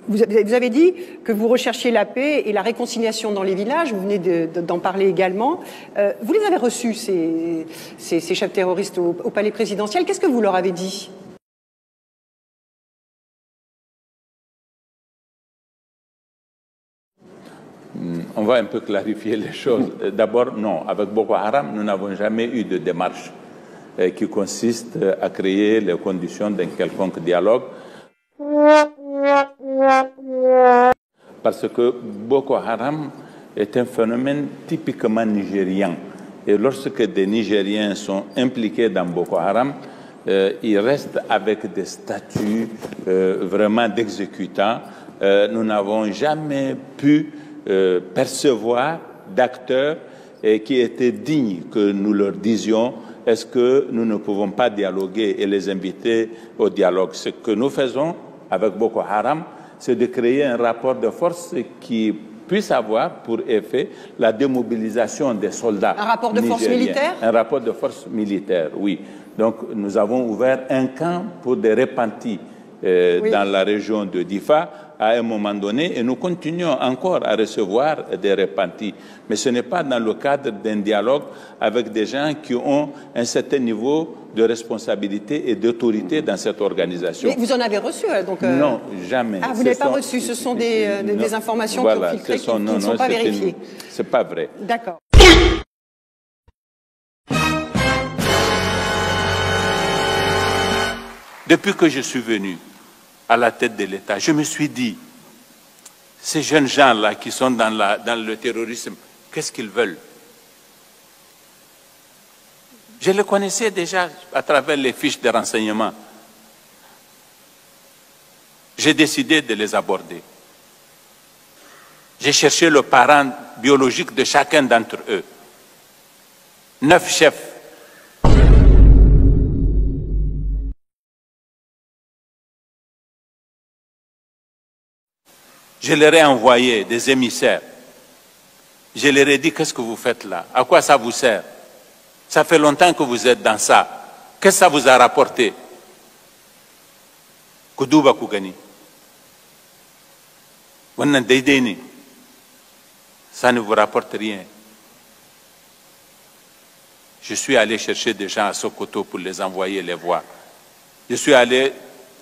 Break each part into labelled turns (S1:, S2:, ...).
S1: Vous avez dit que vous recherchiez la paix et la réconciliation dans les villages, vous venez d'en parler également. Vous les avez reçus, ces chefs terroristes, au palais présidentiel. Qu'est-ce que vous leur avez dit ?
S2: On va un peu clarifier les choses. D'abord, non, avec Boko Haram, nous n'avons jamais eu de démarche qui consiste à créer les conditions d'un quelconque dialogue. Parce que Boko Haram est un phénomène typiquement nigérien. Et lorsque des Nigériens sont impliqués dans Boko Haram, ils restent avec des statuts vraiment d'exécutants. Nous n'avons jamais pu percevoir d'acteurs qui étaient dignes que nous leur disions est-ce que nous ne pouvons pas dialoguer et les inviter au dialogue. Ce que nous faisons avec Boko Haram, c'est de créer un rapport de force qui puisse avoir pour effet la démobilisation des soldats.
S1: Un rapport de force militaire ?
S2: Un rapport de force militaire, oui. Donc nous avons ouvert un camp pour des repentis oui, dans la région de Difa à un moment donné, et nous continuons encore à recevoir des repentis. Mais ce n'est pas dans le cadre d'un dialogue avec des gens qui ont un certain niveau de responsabilité et d'autorité dans cette organisation.
S1: Mais vous en avez reçu donc
S2: Non, jamais.
S1: Ah, vous n'avez pas reçu, ce sont des informations qui ont filtré, qui ne sont pas vérifiées.
S2: C'est pas vrai.
S1: D'accord.
S2: Depuis que je suis venu à la tête de l'État, je me suis dit, ces jeunes gens-là qui sont dans le terrorisme, qu'est-ce qu'ils veulent? Je les connaissais déjà à travers les fiches de renseignement. J'ai décidé de les aborder. J'ai cherché le parent biologique de chacun d'entre eux. 9 chefs. Je leur ai envoyé des émissaires. Je leur ai dit, qu'est-ce que vous faites là? À quoi ça vous sert? Ça fait longtemps que vous êtes dans ça. Qu'est-ce que ça vous a rapporté? Kudouba Kougani. Ça ne vous rapporte rien. Je suis allé chercher des gens à Sokoto pour les envoyer les voir. Je suis allé...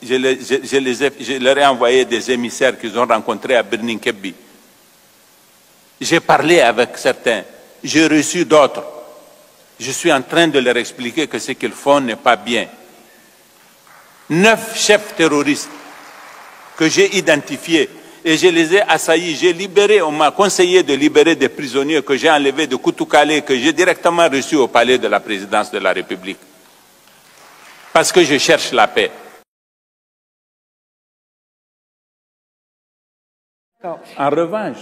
S2: Je leur ai envoyé des émissaires qu'ils ont rencontrés à Birnin Kebbi. J'ai parlé avec certains, j'ai reçu d'autres. Je suis en train de leur expliquer que ce qu'ils font n'est pas bien. 9 chefs terroristes que j'ai identifiés et je les ai assaillis, j'ai libéré, on m'a conseillé de libérer des prisonniers que j'ai enlevés de Koutoukale, que j'ai directement reçus au palais de la présidence de la République. Parce que je cherche la paix. En revanche,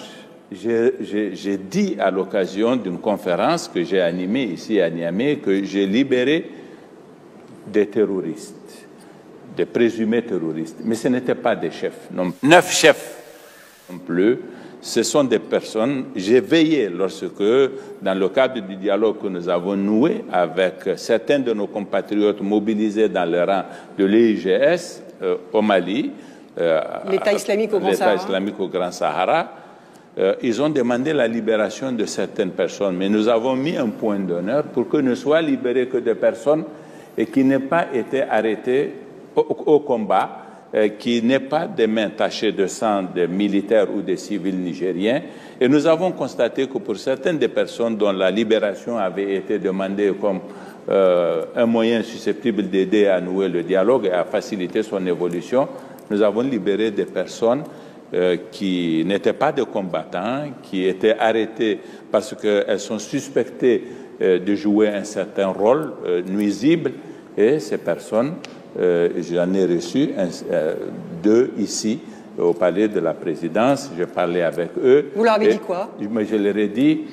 S2: j'ai dit à l'occasion d'une conférence que j'ai animée ici à Niamey que j'ai libéré des terroristes, des présumés terroristes. Mais ce n'étaient pas des chefs. Non. 9 chefs non plus. Ce sont des personnes. J'ai veillé lorsque, dans le cadre du dialogue que nous avons noué avec certains de nos compatriotes mobilisés dans le rang de l'EIGS au Mali,
S1: l'État islamique
S2: au Grand Sahara, ils ont demandé la libération de certaines personnes. Mais nous avons mis un point d'honneur pour que ne soient libérées que des personnes et qui n'aient pas été arrêtées au combat, qui n'aient pas des mains tachées de sang des militaires ou des civils nigériens. Et nous avons constaté que pour certaines des personnes dont la libération avait été demandée comme un moyen susceptible d'aider à nouer le dialogue et à faciliter son évolution, nous avons libéré des personnes qui n'étaient pas des combattants, qui étaient arrêtées parce qu'elles sont suspectées de jouer un certain rôle nuisible. Et ces personnes, j'en ai reçu 2 ici, au palais de la présidence. J'ai parlé avec eux.
S1: Vous leur avez dit quoi?
S2: Je leur ai dit,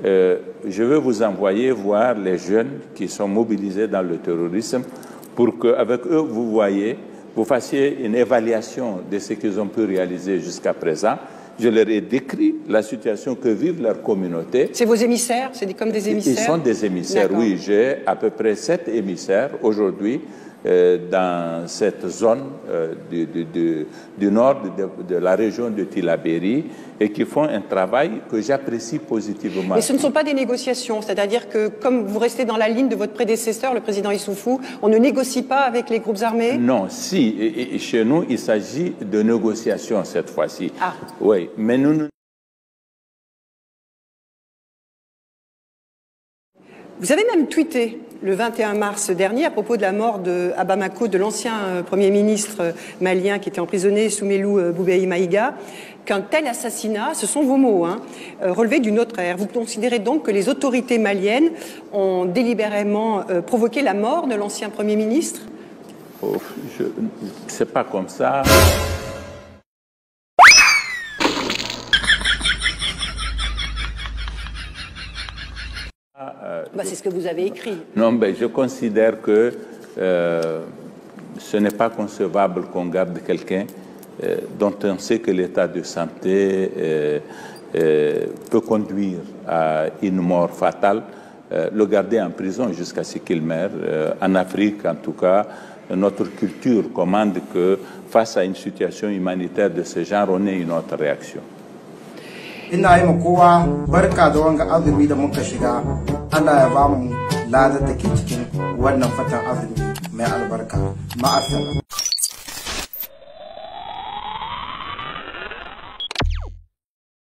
S2: je vais vous envoyer voir les jeunes qui sont mobilisés dans le terrorisme pour qu'avec eux, vous fassiez une évaluation de ce qu'ils ont pu réaliser jusqu'à présent. Je leur ai décrit la situation que vivent leurs communautés.
S1: C'est vos émissaires? C'est comme des émissaires?
S2: Ils sont des émissaires, oui. J'ai à peu près 7 émissaires aujourd'hui dans cette zone du nord de la région de Tillabéri et qui font un travail que j'apprécie positivement.
S1: Mais ce ne sont pas des négociations, c'est-à-dire que comme vous restez dans la ligne de votre prédécesseur, le président Issoufou, on ne négocie pas avec les groupes armés?
S2: Non, si. Et chez nous, il s'agit de négociations cette fois-ci.
S1: Ah.
S2: Oui, mais nous...
S1: Vous avez même tweeté le 21 mars dernier à propos de la mort à Bamako de l'ancien Premier ministre malien qui était emprisonné, Soumelou Boubèye Maïga, qu'un tel assassinat, ce sont vos mots, relevait d'une autre ère. Vous considérez donc que les autorités maliennes ont délibérément provoqué la mort de l'ancien Premier ministre?
S2: Oh, c'est pas comme ça.
S1: C'est ce que vous avez écrit.
S2: Non, mais je considère que ce n'est pas concevable qu'on garde quelqu'un dont on sait que l'état de santé peut conduire à une mort fatale, le garder en prison jusqu'à ce qu'il meure. En Afrique, en tout cas, notre culture commande que face à une situation humanitaire de ce genre, on ait une autre réaction.
S3: Ina yi ma kowa barka da wanga azumi da muka shiga. Allah ya bamu ladar da ke cikin wannan fatan azumi mai albarka. Ma'asala.